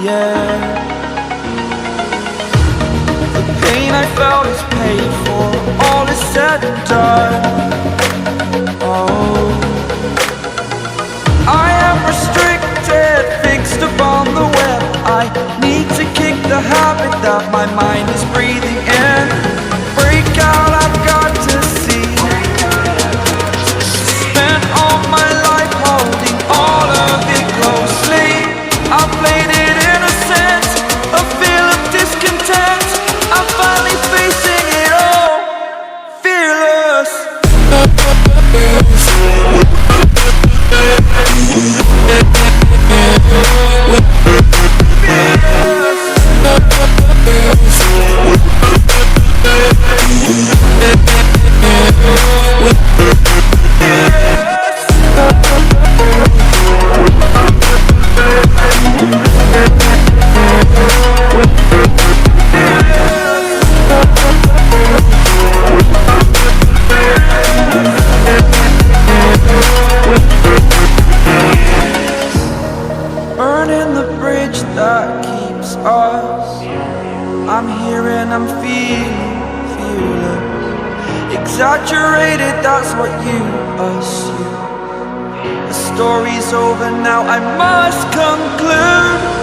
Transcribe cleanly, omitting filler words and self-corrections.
yeah. The pain I felt is paid for, all is said and done. Oh, I am restricted, fixed upon the web. I need to kick the habit that my mind is breathing in. Break out, I've got to see. Spent all my life holding all of it closely. I played it innocent, a feel of discontent. I'm finally facing it all, fearless. Burning the bridge that keeps us. I'm here and I'm feeling fearless. Exaggerated, that's what you assume. The story's over now, I must conclude.